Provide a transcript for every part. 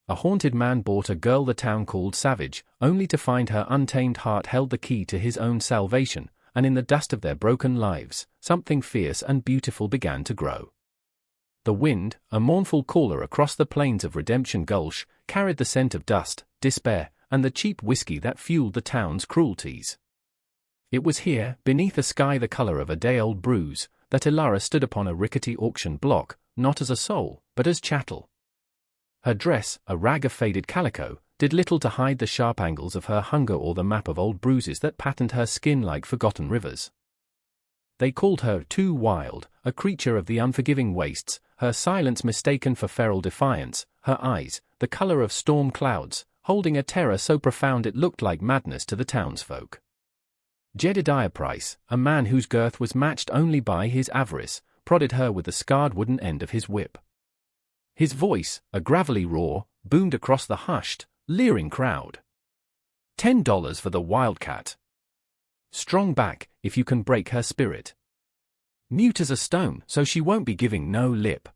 A haunted man bought a girl the town called Savage, only to find her untamed heart held the key to his own salvation, and in the dust of their broken lives, something fierce and beautiful began to grow. The wind, a mournful caller across the plains of Redemption Gulch, carried the scent of dust, despair, and the cheap whiskey that fueled the town's cruelties. It was here, beneath a sky the color of a day-old bruise, that Ilara stood upon a rickety auction block, not as a soul, but as chattel. Her dress, a rag of faded calico, did little to hide the sharp angles of her hunger or the map of old bruises that patterned her skin like forgotten rivers. They called her too wild, a creature of the unforgiving wastes, her silence mistaken for feral defiance, her eyes, the color of storm clouds, holding a terror so profound it looked like madness to the townsfolk. Jedediah Price, a man whose girth was matched only by his avarice, prodded her with the scarred wooden end of his whip. His voice, a gravelly roar, boomed across the hushed, leering crowd. $10 for the wildcat. Strong back, if you can break her spirit. Mute as a stone, so she won't be giving no lip.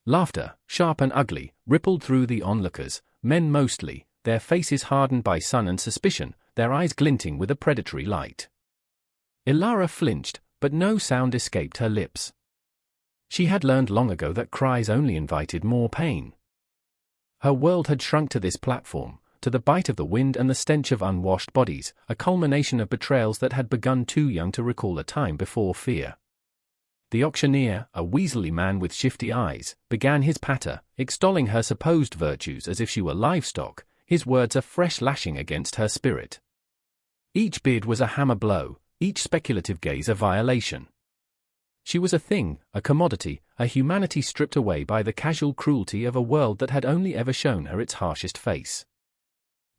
Laughter, sharp and ugly, rippled through the onlookers, men mostly, their faces hardened by sun and suspicion, their eyes glinting with a predatory light. Ilara flinched, but no sound escaped her lips. She had learned long ago that cries only invited more pain. Her world had shrunk to this platform, to the bite of the wind and the stench of unwashed bodies, a culmination of betrayals that had begun too young to recall a time before fear. The auctioneer, a weaselly man with shifty eyes, began his patter, extolling her supposed virtues as if she were livestock, his words a fresh lashing against her spirit. Each bid was a hammer blow, each speculative gaze a violation. She was a thing, a commodity, a humanity stripped away by the casual cruelty of a world that had only ever shown her its harshest face.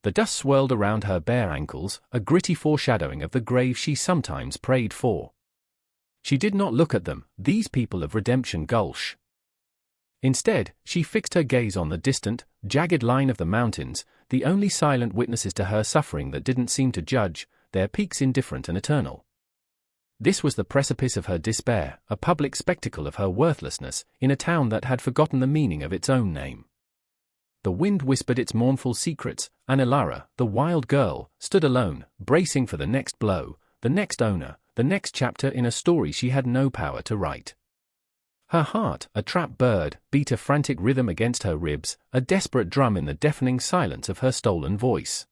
The dust swirled around her bare ankles, a gritty foreshadowing of the grave she sometimes prayed for. She did not look at them, these people of Redemption Gulch. Instead, she fixed her gaze on the distant, jagged line of the mountains, the only silent witnesses to her suffering that didn't seem to judge, their peaks indifferent and eternal. This was the precipice of her despair, a public spectacle of her worthlessness, in a town that had forgotten the meaning of its own name. The wind whispered its mournful secrets, and Ilara, the wild girl, stood alone, bracing for the next blow, the next owner, the next chapter in a story she had no power to write. Her heart, a trapped bird, beat a frantic rhythm against her ribs, a desperate drum in the deafening silence of her stolen voice.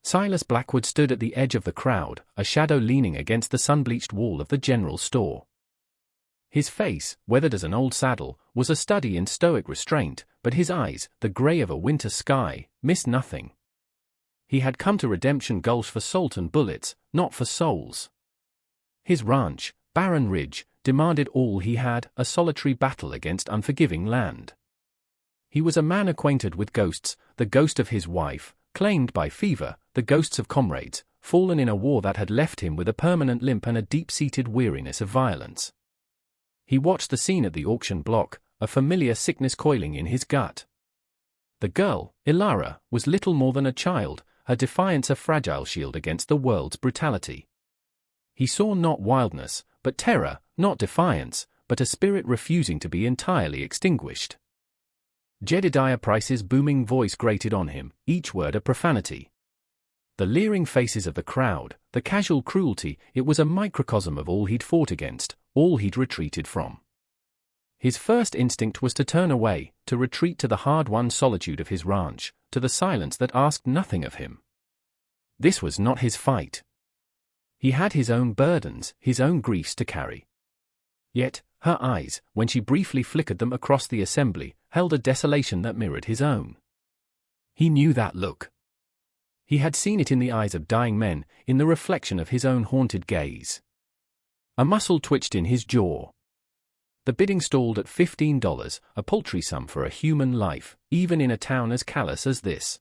Silas Blackwood stood at the edge of the crowd, a shadow leaning against the sun-bleached wall of the general store. His face, weathered as an old saddle, was a study in stoic restraint, but his eyes, the gray of a winter sky, missed nothing. He had come to Redemption Gulch for salt and bullets, not for souls. His ranch, Barren Ridge, demanded all he had, a solitary battle against unforgiving land. He was a man acquainted with ghosts, the ghost of his wife, claimed by fever, the ghosts of comrades, fallen in a war that had left him with a permanent limp and a deep-seated weariness of violence. He watched the scene at the auction block, a familiar sickness coiling in his gut. The girl, Ilara, was little more than a child, her defiance a fragile shield against the world's brutality. He saw not wildness, but terror, not defiance, but a spirit refusing to be entirely extinguished. Jedediah Price's booming voice grated on him, each word a profanity. The leering faces of the crowd, the casual cruelty, it was a microcosm of all he'd fought against, all he'd retreated from. His first instinct was to turn away, to retreat to the hard-won solitude of his ranch, to the silence that asked nothing of him. This was not his fight. He had his own burdens, his own griefs to carry. Yet, her eyes, when she briefly flickered them across the assembly, held a desolation that mirrored his own. He knew that look. He had seen it in the eyes of dying men, in the reflection of his own haunted gaze. A muscle twitched in his jaw. The bidding stalled at $15, a paltry sum for a human life, even in a town as callous as this.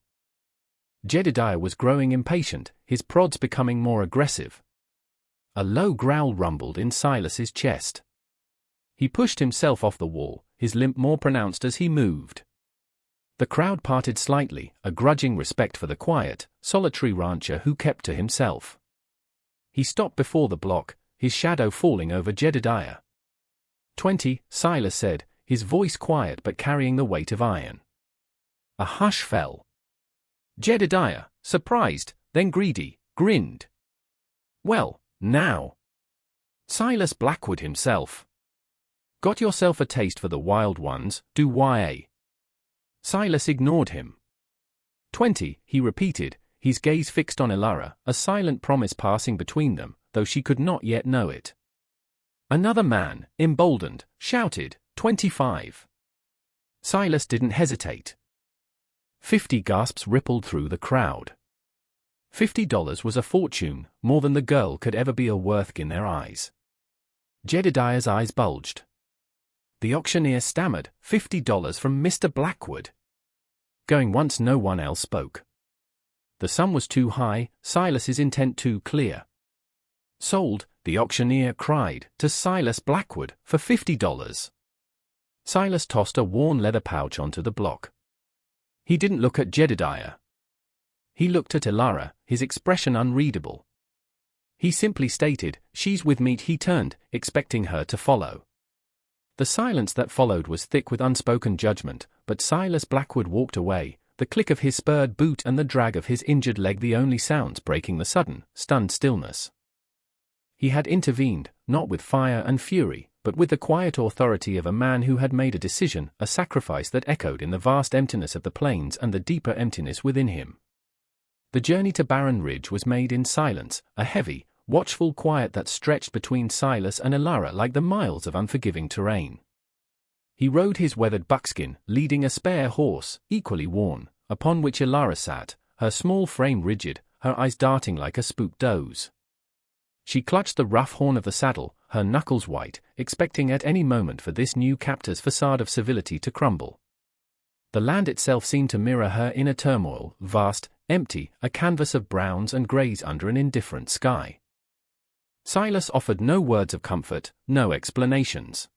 Jedediah was growing impatient, his prods becoming more aggressive. A low growl rumbled in Silas's chest. He pushed himself off the wall, his limp more pronounced as he moved. The crowd parted slightly, a grudging respect for the quiet, solitary rancher who kept to himself. He stopped before the block, his shadow falling over Jedediah. 20, Silas said, his voice quiet but carrying the weight of iron. A hush fell. Jedediah, surprised, then greedy, grinned. "Well, now. Silas Blackwood himself. Got yourself a taste for the wild ones, do ya?" Silas ignored him. 20, he repeated, his gaze fixed on Elara, a silent promise passing between them, though she could not yet know it. Another man, emboldened, shouted, 25. Silas didn't hesitate. 50 gasps rippled through the crowd. $50 was a fortune, more than the girl could ever be worth in their eyes. Jedediah's eyes bulged. The auctioneer stammered, $50 from Mr. Blackwood. Going once, no one else spoke. The sum was too high, Silas's intent too clear. "Sold," the auctioneer cried, to Silas Blackwood, for $50. Silas tossed a worn leather pouch onto the block. He didn't look at Jedediah. He looked at Elara, his expression unreadable. He simply stated, "She's with me." He turned, expecting her to follow. The silence that followed was thick with unspoken judgment, but Silas Blackwood walked away, the click of his spurred boot and the drag of his injured leg the only sounds breaking the sudden, stunned stillness. He had intervened, not with fire and fury, but with the quiet authority of a man who had made a decision, a sacrifice that echoed in the vast emptiness of the plains and the deeper emptiness within him. The journey to Barren Ridge was made in silence, a heavy, watchful quiet that stretched between Silas and Elara like the miles of unforgiving terrain. He rode his weathered buckskin, leading a spare horse, equally worn, upon which Elara sat, her small frame rigid, her eyes darting like a spooked doe's. She clutched the rough horn of the saddle, her knuckles white, expecting at any moment for this new captor's facade of civility to crumble. The land itself seemed to mirror her inner turmoil, vast, empty, a canvas of browns and greys under an indifferent sky. Silas offered no words of comfort, no explanations.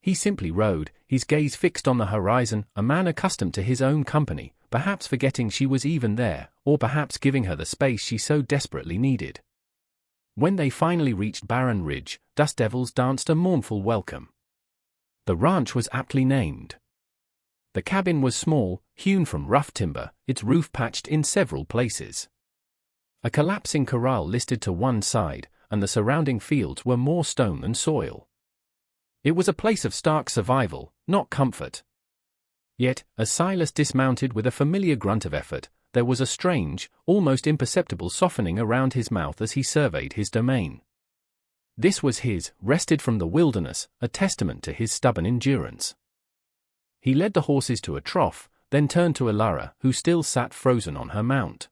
He simply rode, his gaze fixed on the horizon, a man accustomed to his own company, perhaps forgetting she was even there, or perhaps giving her the space she so desperately needed. When they finally reached Barren Ridge, Dust Devils danced a mournful welcome. The ranch was aptly named. The cabin was small, hewn from rough timber, its roof patched in several places. A collapsing corral listed to one side, and the surrounding fields were more stone than soil. It was a place of stark survival, not comfort. Yet, as Silas dismounted with a familiar grunt of effort, there was a strange, almost imperceptible softening around his mouth as he surveyed his domain. This was his, wrested from the wilderness, a testament to his stubborn endurance. He led the horses to a trough, then turned to Elara, who still sat frozen on her mount.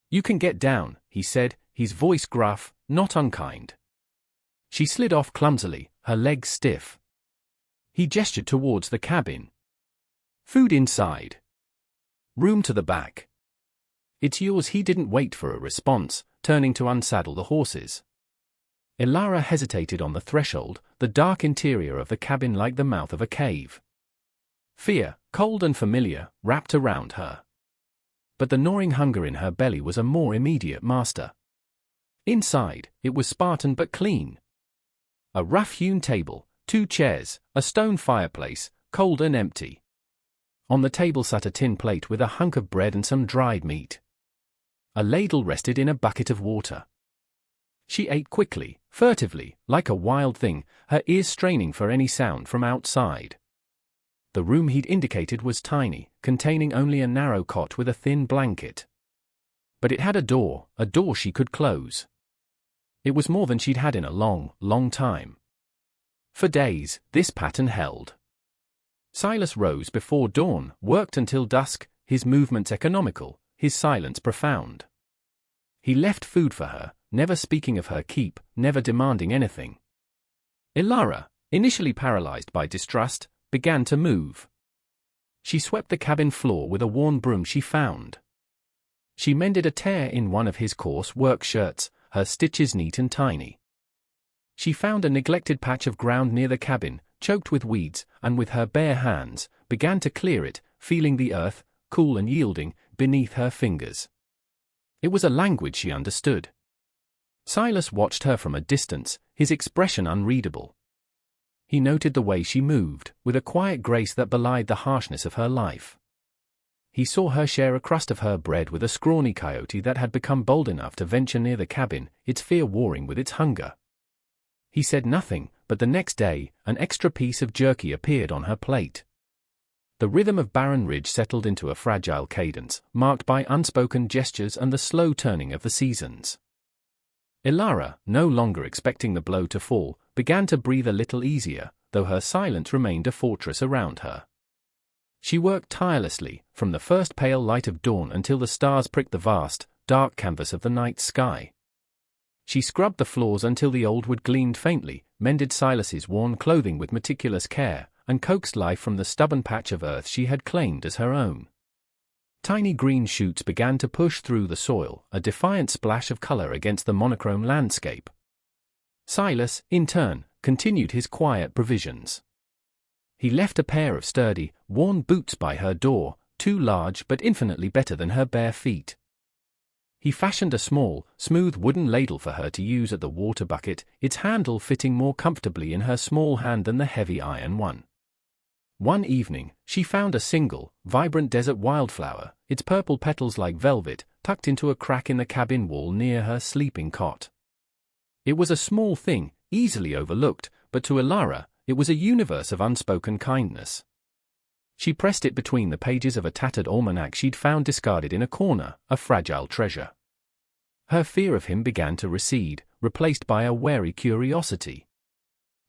"You can get down," he said, his voice gruff, not unkind. She slid off clumsily, her legs stiff. He gestured towards the cabin. "Food inside. Room to the back." "It's yours." He didn't wait for a response, turning to unsaddle the horses. Elara hesitated on the threshold, the dark interior of the cabin like the mouth of a cave. Fear, cold and familiar, wrapped around her. But the gnawing hunger in her belly was a more immediate master. Inside, it was Spartan but clean. A rough-hewn table, 2 chairs, a stone fireplace, cold and empty. On the table sat a tin plate with a hunk of bread and some dried meat. A ladle rested in a bucket of water. She ate quickly, furtively, like a wild thing, her ears straining for any sound from outside. The room he'd indicated was tiny, containing only a narrow cot with a thin blanket. But it had a door she could close. It was more than she'd had in a long, long time. For days, this pattern held. Silas rose before dawn, worked until dusk, his movements economical, his silence profound. He left food for her, never speaking of her keep, never demanding anything. Elara, initially paralyzed by distrust, began to move. She swept the cabin floor with a worn broom she found. She mended a tear in one of his coarse work shirts, her stitches neat and tiny. She found a neglected patch of ground near the cabin, choked with weeds, and with her bare hands, began to clear it, feeling the earth, cool and yielding, beneath her fingers. It was a language she understood. Silas watched her from a distance, his expression unreadable. He noted the way she moved, with a quiet grace that belied the harshness of her life. he saw her share a crust of her bread with a scrawny coyote that had become bold enough to venture near the cabin, its fear warring with its hunger. He said nothing, but the next day, an extra piece of jerky appeared on her plate. The rhythm of Barren Ridge settled into a fragile cadence, marked by unspoken gestures and the slow turning of the seasons. Ilara, no longer expecting the blow to fall, began to breathe a little easier, though her silence remained a fortress around her. She worked tirelessly, from the first pale light of dawn until the stars pricked the vast, dark canvas of the night sky. She scrubbed the floors until the old wood gleamed faintly, mended Silas's worn clothing with meticulous care, and coaxed life from the stubborn patch of earth she had claimed as her own. Tiny green shoots began to push through the soil, a defiant splash of color against the monochrome landscape. Silas, in turn, continued his quiet provisions. He left a pair of sturdy, worn boots by her door, too large but infinitely better than her bare feet. He fashioned a small, smooth wooden ladle for her to use at the water bucket, its handle fitting more comfortably in her small hand than the heavy iron one. One evening, she found a single, vibrant desert wildflower, its purple petals like velvet, tucked into a crack in the cabin wall near her sleeping cot. It was a small thing, easily overlooked, but to Ilara, it was a universe of unspoken kindness. She pressed it between the pages of a tattered almanac she'd found discarded in a corner, a fragile treasure. Her fear of him began to recede, replaced by a wary curiosity.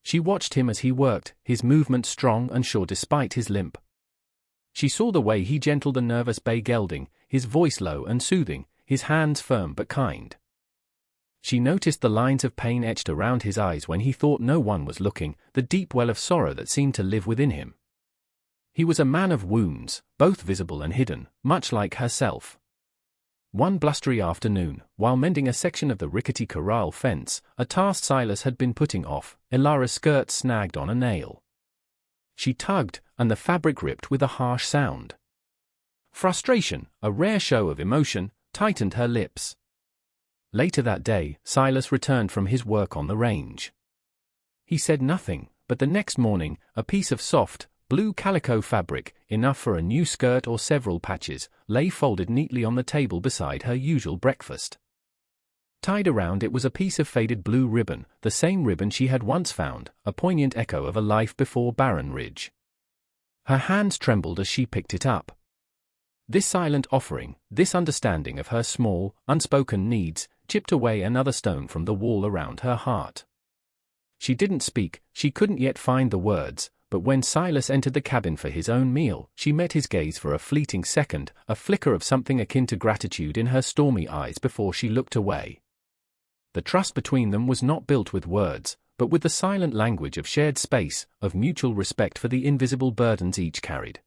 She watched him as he worked, his movement strong and sure despite his limp. She saw the way he gentled the nervous bay gelding, his voice low and soothing, his hands firm but kind. She noticed the lines of pain etched around his eyes when he thought no one was looking, the deep well of sorrow that seemed to live within him. He was a man of wounds, both visible and hidden, much like herself. One blustery afternoon, while mending a section of the rickety corral fence, a task Silas had been putting off, Ilara's skirt snagged on a nail. She tugged, and the fabric ripped with a harsh sound. Frustration, a rare show of emotion, tightened her lips. Later that day, Silas returned from his work on the range. He said nothing, but the next morning, a piece of soft, blue calico fabric, enough for a new skirt or several patches, lay folded neatly on the table beside her usual breakfast. Tied around it was a piece of faded blue ribbon, the same ribbon she had once found, a poignant echo of a life before Barren Ridge. Her hands trembled as she picked it up. This silent offering, this understanding of her small, unspoken needs, chipped away another stone from the wall around her heart. She didn't speak, she couldn't yet find the words, but when Silas entered the cabin for his own meal, she met his gaze for a fleeting second, a flicker of something akin to gratitude in her stormy eyes before she looked away. The trust between them was not built with words, but with the silent language of shared space, of mutual respect for the invisible burdens each carried.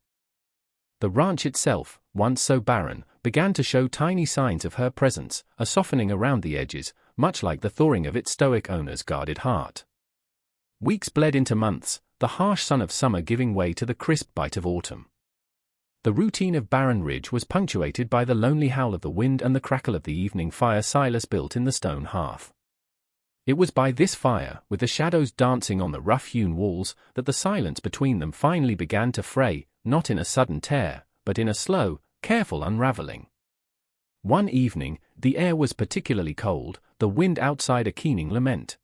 The ranch itself, once so barren, began to show tiny signs of her presence, a softening around the edges, much like the thawing of its stoic owner's guarded heart. Weeks bled into months, the harsh sun of summer giving way to the crisp bite of autumn. The routine of Barren Ridge was punctuated by the lonely howl of the wind and the crackle of the evening fire Silas built in the stone hearth. It was by this fire, with the shadows dancing on the rough-hewn walls, that the silence between them finally began to fray, not in a sudden tear, but in a slow, careful unraveling. One evening, the air was particularly cold, the wind outside a keening lament.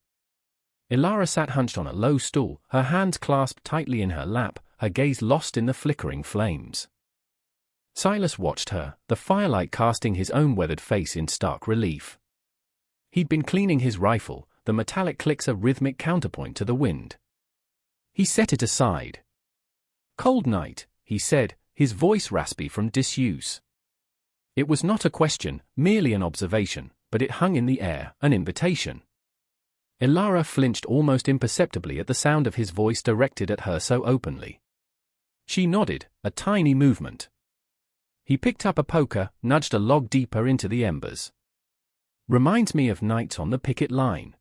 Ilara sat hunched on a low stool, her hands clasped tightly in her lap, her gaze lost in the flickering flames. Silas watched her, the firelight casting his own weathered face in stark relief. He'd been cleaning his rifle, the metallic clicks a rhythmic counterpoint to the wind. He set it aside. "Cold night," he said, his voice raspy from disuse. It was not a question, merely an observation, but it hung in the air, an invitation. Ilara flinched almost imperceptibly at the sound of his voice directed at her so openly. She nodded, a tiny movement. He picked up a poker, nudged a log deeper into the embers. "Reminds me of nights on the picket line.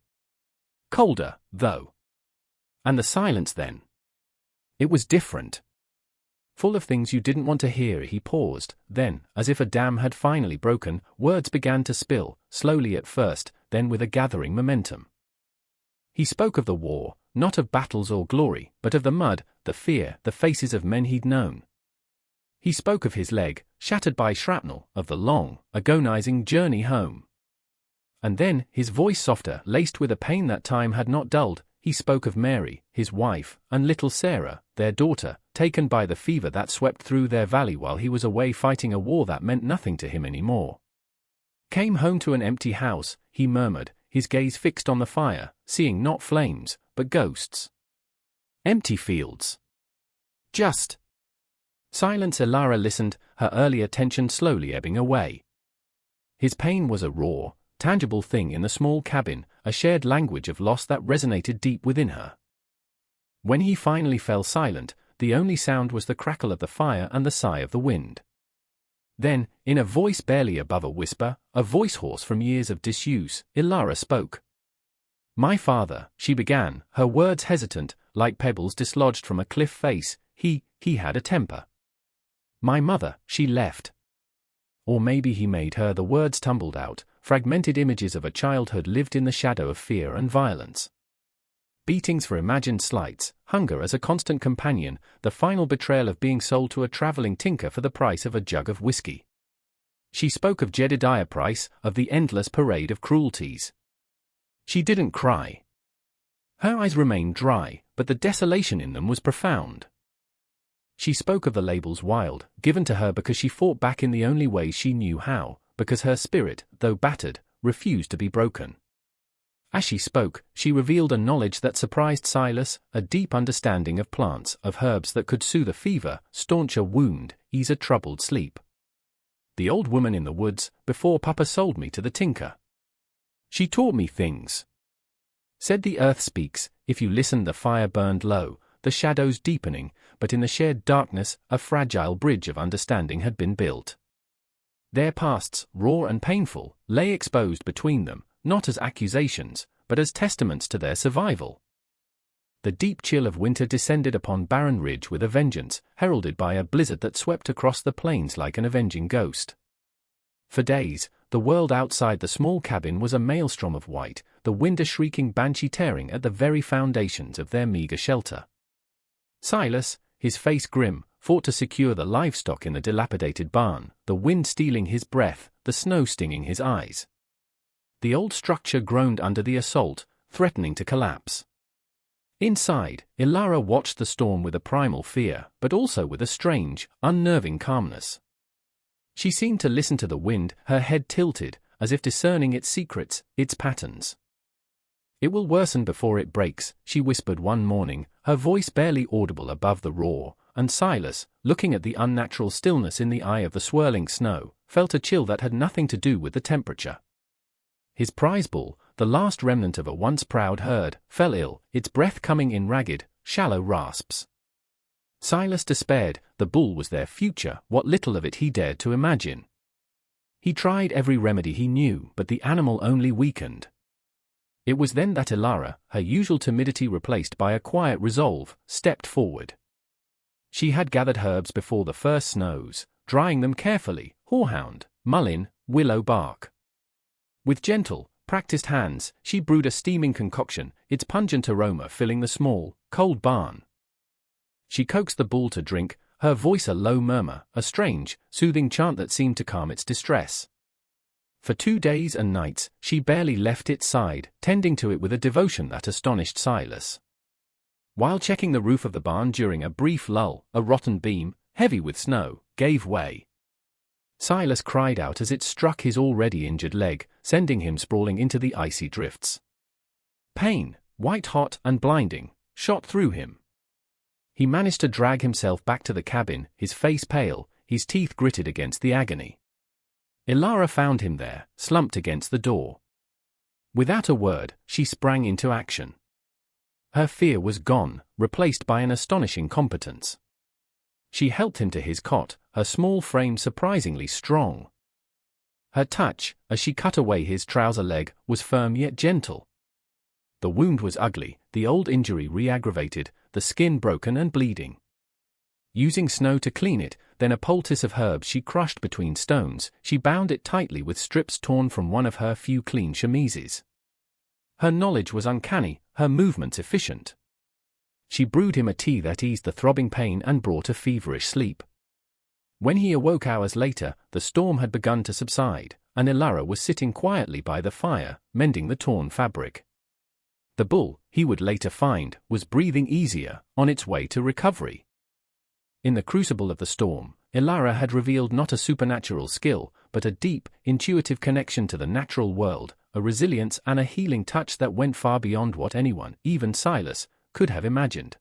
Colder, though. And the silence then. It was different. Full of things you didn't want to hear." He paused, then, as if a dam had finally broken, words began to spill, slowly at first, then with a gathering momentum. He spoke of the war, not of battles or glory, but of the mud, the fear, the faces of men he'd known. He spoke of his leg, shattered by shrapnel, of the long, agonizing journey home. And then, his voice softer, laced with a pain that time had not dulled, he spoke of Mary, his wife, and little Sarah, their daughter, taken by the fever that swept through their valley while he was away fighting a war that meant nothing to him anymore. Came home to an empty house, he murmured, his gaze fixed on the fire, seeing not flames, but ghosts. Empty fields. Just silence. Elara listened, her earlier tension slowly ebbing away. His pain was a raw, tangible thing in the small cabin, a shared language of loss that resonated deep within her. When he finally fell silent, the only sound was the crackle of the fire and the sigh of the wind. Then, in a voice barely above a whisper, a voice hoarse from years of disuse, Elara spoke. "My father," she began, her words hesitant, like pebbles dislodged from a cliff face, he had a temper. "My mother, she left." Or maybe he made her. The words tumbled out, fragmented images of a childhood lived in the shadow of fear and violence. Beatings for imagined slights, hunger as a constant companion, the final betrayal of being sold to a traveling tinker for the price of a jug of whiskey. She spoke of Jedediah Price, of the endless parade of cruelties. She didn't cry. Her eyes remained dry, but the desolation in them was profound. She spoke of the labels wild, given to her because she fought back in the only way she knew how, because her spirit, though battered, refused to be broken. As she spoke, she revealed a knowledge that surprised Silas, a deep understanding of plants, of herbs that could soothe a fever, staunch a wound, ease a troubled sleep. "The old woman in the woods, before Papa sold me to the tinker. She taught me things. Said the earth speaks, if you listen the fire burned low, the shadows deepening, but in the shared darkness, a fragile bridge of understanding had been built. Their pasts, raw and painful, lay exposed between them, not as accusations, but as testaments to their survival. The deep chill of winter descended upon Barren Ridge with a vengeance, heralded by a blizzard that swept across the plains like an avenging ghost. For days, the world outside the small cabin was a maelstrom of white, the wind a shrieking banshee tearing at the very foundations of their meager shelter. Silas, his face grim, fought to secure the livestock in the dilapidated barn, the wind stealing his breath, the snow stinging his eyes. The old structure groaned under the assault, threatening to collapse. Inside, Elara watched the storm with a primal fear, but also with a strange, unnerving calmness. She seemed to listen to the wind, her head tilted, as if discerning its secrets, its patterns. "It will worsen before it breaks," she whispered one morning, her voice barely audible above the roar, and Silas, looking at the unnatural stillness in the eye of the swirling snow, felt a chill that had nothing to do with the temperature. His prize bull, the last remnant of a once proud herd, fell ill, its breath coming in ragged, shallow rasps. Silas despaired. The bull was their future, what little of it he dared to imagine. He tried every remedy he knew, but the animal only weakened. It was then that Elara, her usual timidity replaced by a quiet resolve, stepped forward. She had gathered herbs before the first snows, drying them carefully, horehound, mullein, willow bark. With gentle, practiced hands, she brewed a steaming concoction, its pungent aroma filling the small, cold barn. She coaxed the bull to drink, her voice a low murmur, a strange, soothing chant that seemed to calm its distress. For 2 days and nights, she barely left its side, tending to it with a devotion that astonished Silas. While checking the roof of the barn during a brief lull, a rotten beam, heavy with snow, gave way. Silas cried out as it struck his already injured leg, sending him sprawling into the icy drifts. Pain, white-hot and blinding, shot through him. He managed to drag himself back to the cabin, his face pale, his teeth gritted against the agony. Elara found him there, slumped against the door. Without a word, she sprang into action. Her fear was gone, replaced by an astonishing competence. She helped him to his cot, her small frame surprisingly strong. Her touch, as she cut away his trouser leg, was firm yet gentle. The wound was ugly, the old injury re-aggravated, the skin broken and bleeding. Using snow to clean it, then a poultice of herbs she crushed between stones, she bound it tightly with strips torn from one of her few clean chemises. Her knowledge was uncanny, her movements efficient. She brewed him a tea that eased the throbbing pain and brought a feverish sleep. When he awoke hours later, the storm had begun to subside, and Ilara was sitting quietly by the fire, mending the torn fabric. The bull, he would later find, was breathing easier, on its way to recovery. In the crucible of the storm, Ilara had revealed not a supernatural skill, but a deep, intuitive connection to the natural world, a resilience and a healing touch that went far beyond what anyone, even Silas, could have imagined.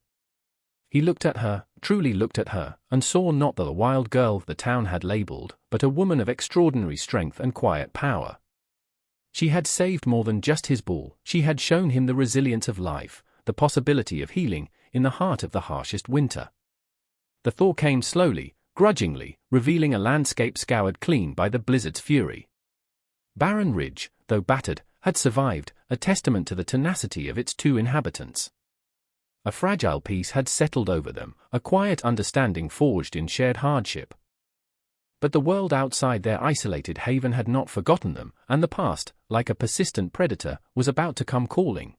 He looked at her, truly looked at her, and saw not the wild girl the town had labeled, but a woman of extraordinary strength and quiet power. She had saved more than just his bull. She had shown him the resilience of life, the possibility of healing, in the heart of the harshest winter. The thaw came slowly, grudgingly, revealing a landscape scoured clean by the blizzard's fury. Barren Ridge, though battered, had survived, a testament to the tenacity of its two inhabitants. A fragile peace had settled over them, a quiet understanding forged in shared hardship. But the world outside their isolated haven had not forgotten them, and the past, like a persistent predator, was about to come calling.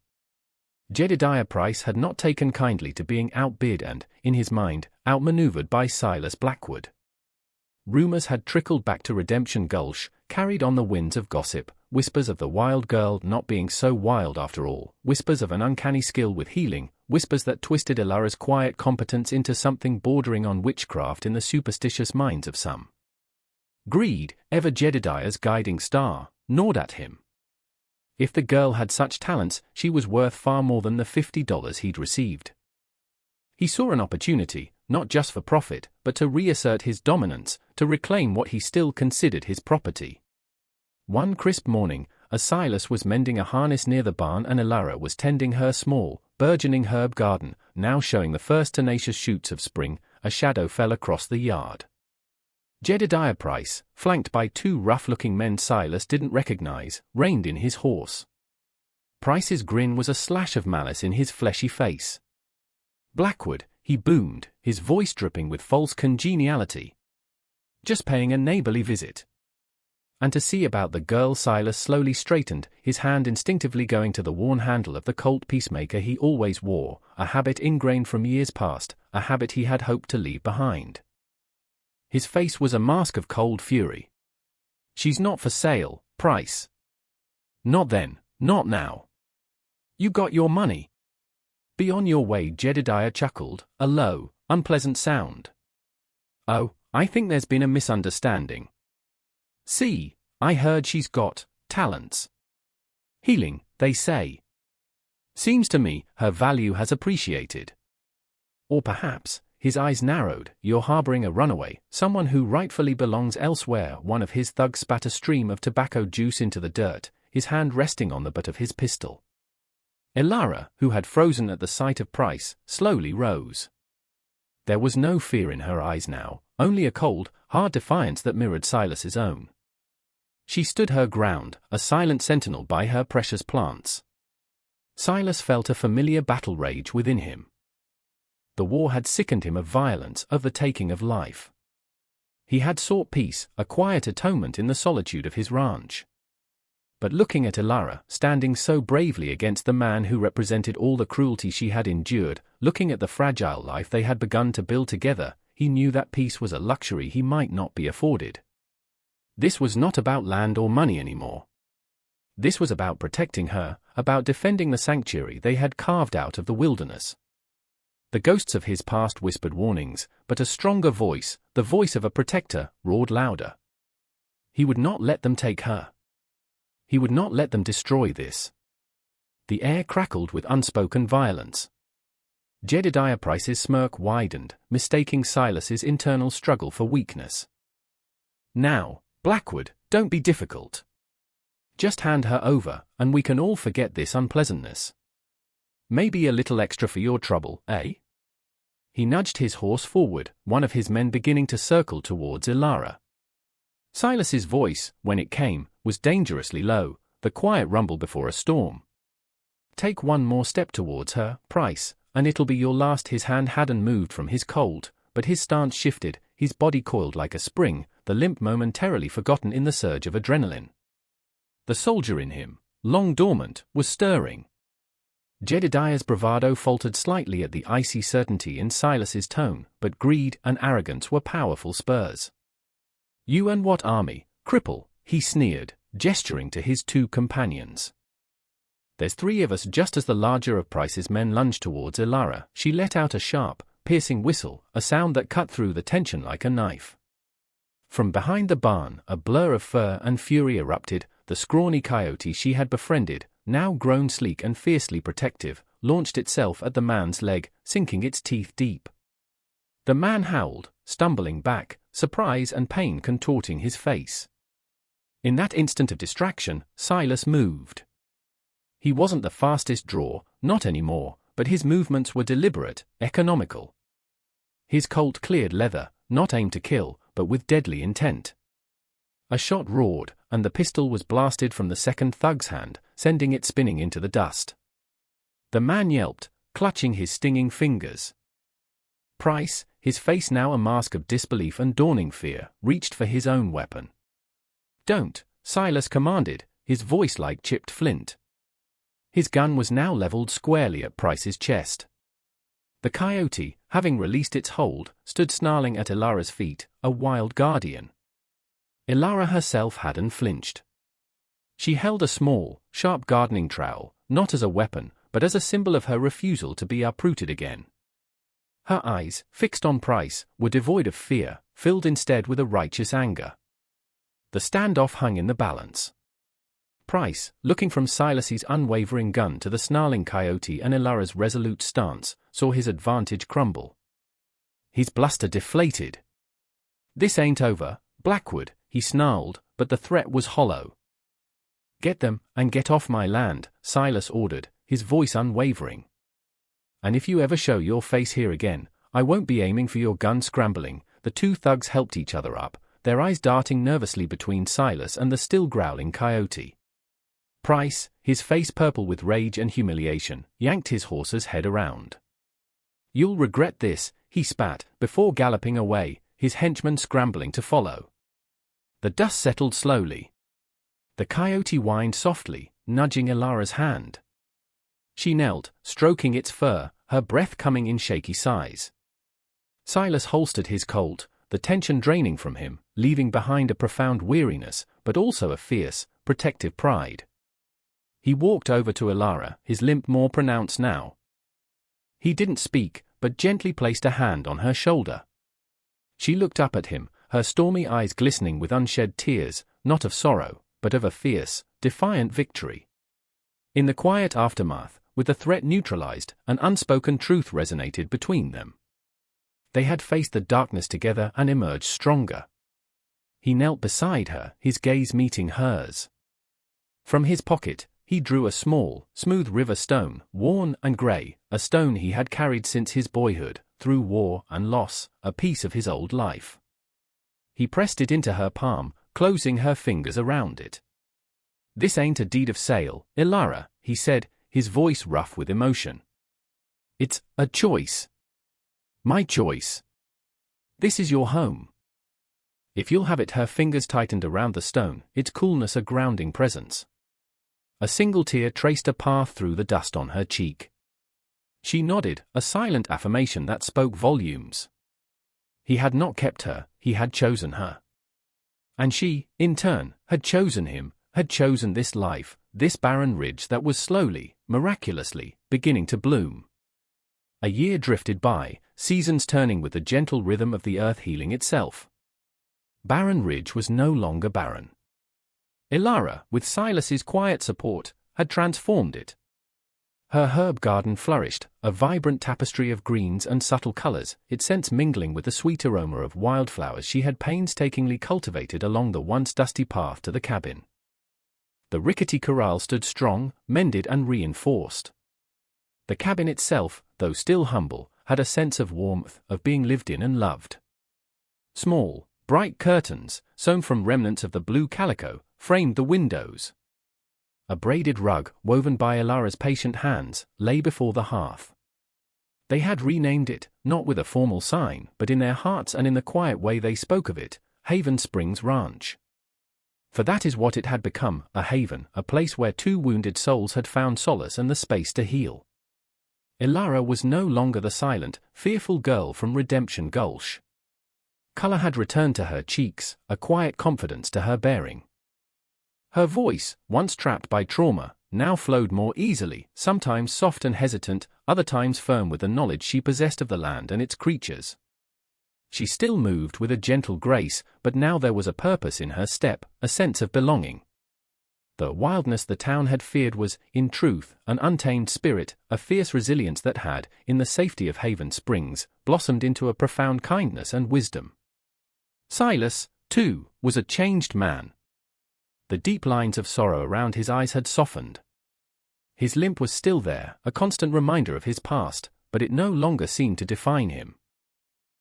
Jedediah Price had not taken kindly to being outbid and, in his mind, outmaneuvered by Silas Blackwood. Rumors had trickled back to Redemption Gulch, carried on the winds of gossip, whispers of the wild girl not being so wild after all, whispers of an uncanny skill with healing, whispers that twisted Ilara's quiet competence into something bordering on witchcraft in the superstitious minds of some. Greed, ever Jedediah's guiding star, gnawed at him. If the girl had such talents, she was worth far more than the $50 he'd received. He saw an opportunity, not just for profit, but to reassert his dominance, to reclaim what he still considered his property. One crisp morning, as Silas was mending a harness near the barn and Ilara was tending her small, burgeoning herb garden, now showing the first tenacious shoots of spring, a shadow fell across the yard. Jedediah Price, flanked by two rough-looking men Silas didn't recognize, reined in his horse. Price's grin was a slash of malice in his fleshy face. "Blackwood," he boomed, his voice dripping with false congeniality. "Just paying a neighborly visit." And to see about the girl, Silas slowly straightened, his hand instinctively going to the worn handle of the Colt peacemaker he always wore, a habit ingrained from years past, a habit he had hoped to leave behind. His face was a mask of cold fury. "She's not for sale, Price." "Not then, not now. You got your money. Be on your way." Jedediah chuckled, a low, unpleasant sound. "Oh, I think there's been a misunderstanding. See, I heard she's got talents. Healing, they say. Seems to me her value has appreciated. Or perhaps," his eyes narrowed, "you're harboring a runaway, someone who rightfully belongs elsewhere." One of his thugs spat a stream of tobacco juice into the dirt, his hand resting on the butt of his pistol. Ilara, who had frozen at the sight of Price, slowly rose. There was no fear in her eyes now, only a cold, hard defiance that mirrored Silas's own. She stood her ground, a silent sentinel by her precious plants. Silas felt a familiar battle rage within him. The war had sickened him of violence, of the taking of life. He had sought peace, a quiet atonement in the solitude of his ranch. But looking at Ilara, standing so bravely against the man who represented all the cruelty she had endured, looking at the fragile life they had begun to build together, he knew that peace was a luxury he might not be afforded. This was not about land or money anymore. This was about protecting her, about defending the sanctuary they had carved out of the wilderness. The ghosts of his past whispered warnings, but a stronger voice, the voice of a protector, roared louder. He would not let them take her. He would not let them destroy this. The air crackled with unspoken violence. Jedediah Price's smirk widened, mistaking Silas's internal struggle for weakness. "Now, Blackwood, don't be difficult. Just hand her over, and we can all forget this unpleasantness. Maybe a little extra for your trouble, eh?" He nudged his horse forward, one of his men beginning to circle towards Ilara. Silas's voice, when it came, was dangerously low, the quiet rumble before a storm. "Take one more step towards her, Price, and it'll be your last." His hand hadn't moved from his Colt, but his stance shifted, his body coiled like a spring, the limp momentarily forgotten in the surge of adrenaline. The soldier in him, long dormant, was stirring. Jedediah's bravado faltered slightly at the icy certainty in Silas's tone, but greed and arrogance were powerful spurs. "You and what army, cripple?" he sneered, gesturing to his two companions. "There's three of us." Just as the larger of Price's men lunged towards Elara, she let out a sharp, piercing whistle, a sound that cut through the tension like a knife. From behind the barn, a blur of fur and fury erupted. The scrawny coyote she had befriended, now grown sleek and fiercely protective, launched itself at the man's leg, sinking its teeth deep. The man howled, stumbling back, surprise and pain contorting his face. In that instant of distraction, Silas moved. He wasn't the fastest draw, not anymore, but his movements were deliberate, economical. His Colt cleared leather, not aimed to kill, but with deadly intent. A shot roared, and the pistol was blasted from the second thug's hand, sending it spinning into the dust. The man yelped, clutching his stinging fingers. Price, his face now a mask of disbelief and dawning fear, reached for his own weapon. "Don't," Silas commanded, his voice like chipped flint. His gun was now leveled squarely at Price's chest. The coyote, having released its hold, stood snarling at Elara's feet, a wild guardian. Elara herself hadn't flinched. She held a small, sharp gardening trowel, not as a weapon, but as a symbol of her refusal to be uprooted again. Her eyes, fixed on Price, were devoid of fear, filled instead with a righteous anger. The standoff hung in the balance. Price, looking from Silas's unwavering gun to the snarling coyote and Elara's resolute stance, saw his advantage crumble. His bluster deflated. "This ain't over, Blackwood," he snarled, but the threat was hollow. "Get them, and get off my land," Silas ordered, his voice unwavering. "And if you ever show your face here again, I won't be aiming for your gun." Scrambling, the two thugs helped each other up, their eyes darting nervously between Silas and the still growling coyote. Price, his face purple with rage and humiliation, yanked his horse's head around. "You'll regret this," he spat, before galloping away, his henchmen scrambling to follow. The dust settled slowly. The coyote whined softly, nudging Elara's hand. She knelt, stroking its fur, her breath coming in shaky sighs. Silas holstered his Colt, the tension draining from him, leaving behind a profound weariness, but also a fierce, protective pride. He walked over to Elara, his limp more pronounced now. He didn't speak, but gently placed a hand on her shoulder. She looked up at him, her stormy eyes glistening with unshed tears, not of sorrow, but of a fierce, defiant victory. In the quiet aftermath, with the threat neutralized, an unspoken truth resonated between them. They had faced the darkness together and emerged stronger. He knelt beside her, his gaze meeting hers. From his pocket, he drew a small, smooth river stone, worn and grey, a stone he had carried since his boyhood, through war and loss, a piece of his old life. He pressed it into her palm, closing her fingers around it. "This ain't a deed of sale, Elara," he said, his voice rough with emotion. "It's a choice. My choice. This is your home. If you'll have it." Her fingers tightened around the stone, its coolness a grounding presence. A single tear traced a path through the dust on her cheek. She nodded, a silent affirmation that spoke volumes. He had not kept her, he had chosen her. And she, in turn, had chosen him, had chosen this life, this barren ridge that was slowly, miraculously, beginning to bloom. A year drifted by, seasons turning with the gentle rhythm of the earth healing itself. Barren Ridge was no longer barren. Elara, with Silas's quiet support, had transformed it. Her herb garden flourished, a vibrant tapestry of greens and subtle colors, its scents mingling with the sweet aroma of wildflowers she had painstakingly cultivated along the once dusty path to the cabin. The rickety corral stood strong, mended and reinforced. The cabin itself, though still humble, had a sense of warmth, of being lived in and loved. Small, bright curtains, sewn from remnants of the blue calico, framed the windows. A braided rug, woven by Elara's patient hands, lay before the hearth. They had renamed it, not with a formal sign, but in their hearts and in the quiet way they spoke of it, Haven Springs Ranch. For that is what it had become, a haven, a place where two wounded souls had found solace and the space to heal. Ilara was no longer the silent, fearful girl from Redemption Gulch. Color had returned to her cheeks, a quiet confidence to her bearing. Her voice, once trapped by trauma, now flowed more easily, sometimes soft and hesitant, other times firm with the knowledge she possessed of the land and its creatures. She still moved with a gentle grace, but now there was a purpose in her step, a sense of belonging. The wildness the town had feared was, in truth, an untamed spirit, a fierce resilience that had, in the safety of Haven Springs, blossomed into a profound kindness and wisdom. Silas, too, was a changed man. The deep lines of sorrow around his eyes had softened. His limp was still there, a constant reminder of his past, but it no longer seemed to define him.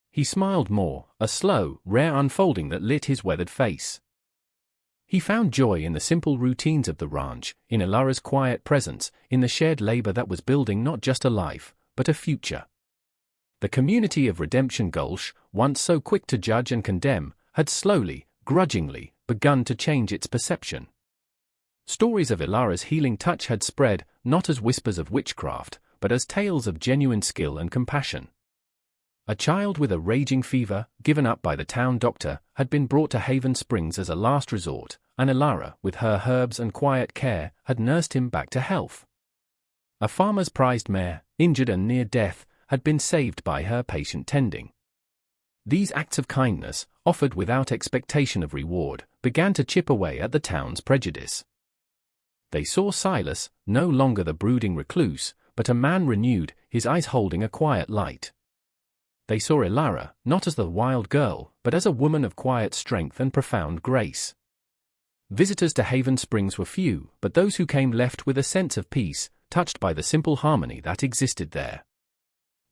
He smiled more, a slow, rare unfolding that lit his weathered face. He found joy in the simple routines of the ranch, in Ilara's quiet presence, in the shared labor that was building not just a life, but a future. The community of Redemption Gulch, once so quick to judge and condemn, had slowly, grudgingly, begun to change its perception. Stories of Ilara's healing touch had spread, not as whispers of witchcraft, but as tales of genuine skill and compassion. A child with a raging fever, given up by the town doctor, had been brought to Haven Springs as a last resort, and Ilara, with her herbs and quiet care, had nursed him back to health. A farmer's prized mare, injured and near death, had been saved by her patient tending. These acts of kindness, offered without expectation of reward, began to chip away at the town's prejudice. They saw Silas, no longer the brooding recluse, but a man renewed, his eyes holding a quiet light. They saw Ilara, not as the wild girl, but as a woman of quiet strength and profound grace. Visitors to Haven Springs were few, but those who came left with a sense of peace, touched by the simple harmony that existed there.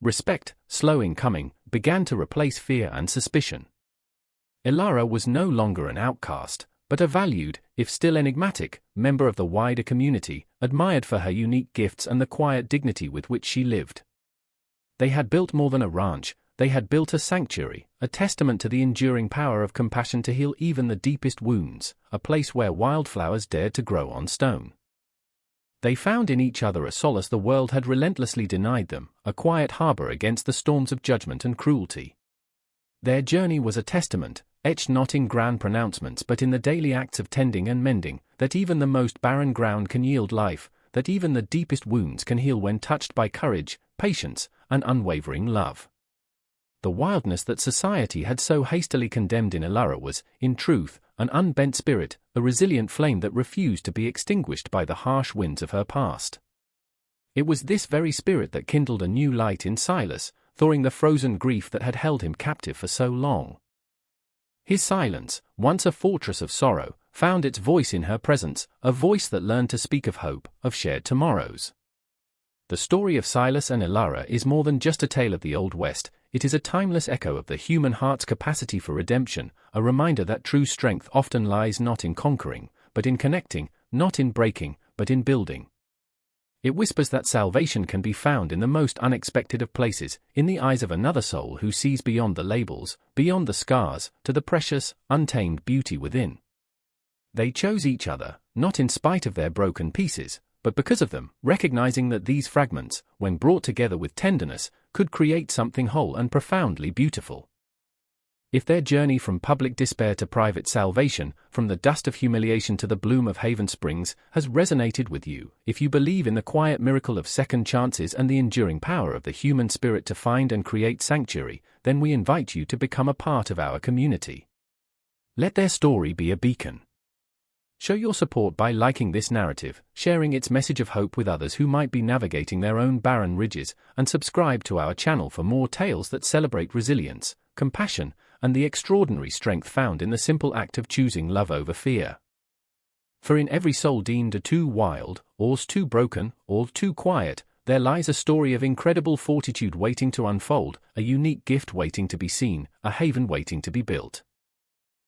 Respect, slow in coming, began to replace fear and suspicion. Ilara was no longer an outcast, but a valued, if still enigmatic, member of the wider community, admired for her unique gifts and the quiet dignity with which she lived. They had built more than a ranch, they had built a sanctuary, a testament to the enduring power of compassion to heal even the deepest wounds, a place where wildflowers dared to grow on stone. They found in each other a solace the world had relentlessly denied them, a quiet harbor against the storms of judgment and cruelty. Their journey was a testament, etched not in grand pronouncements but in the daily acts of tending and mending, that even the most barren ground can yield life, that even the deepest wounds can heal when touched by courage, patience, and unwavering love. The wildness that society had so hastily condemned in Ilara was, in truth, an unbent spirit, a resilient flame that refused to be extinguished by the harsh winds of her past. It was this very spirit that kindled a new light in Silas, thawing the frozen grief that had held him captive for so long. His silence, once a fortress of sorrow, found its voice in her presence, a voice that learned to speak of hope, of shared tomorrows. The story of Silas and Ilara is more than just a tale of the Old West, it is a timeless echo of the human heart's capacity for redemption, a reminder that true strength often lies not in conquering, but in connecting, not in breaking, but in building. It whispers that salvation can be found in the most unexpected of places, in the eyes of another soul who sees beyond the labels, beyond the scars, to the precious, untamed beauty within. They chose each other, not in spite of their broken pieces, but because of them, recognizing that these fragments, when brought together with tenderness, could create something whole and profoundly beautiful. If their journey from public despair to private salvation, from the dust of humiliation to the bloom of Haven Springs, has resonated with you, if you believe in the quiet miracle of second chances and the enduring power of the human spirit to find and create sanctuary, then we invite you to become a part of our community. Let their story be a beacon. Show your support by liking this narrative, sharing its message of hope with others who might be navigating their own barren ridges, and subscribe to our channel for more tales that celebrate resilience, compassion, and the extraordinary strength found in the simple act of choosing love over fear. For in every soul deemed too wild, or too broken, or too quiet, there lies a story of incredible fortitude waiting to unfold, a unique gift waiting to be seen, a haven waiting to be built.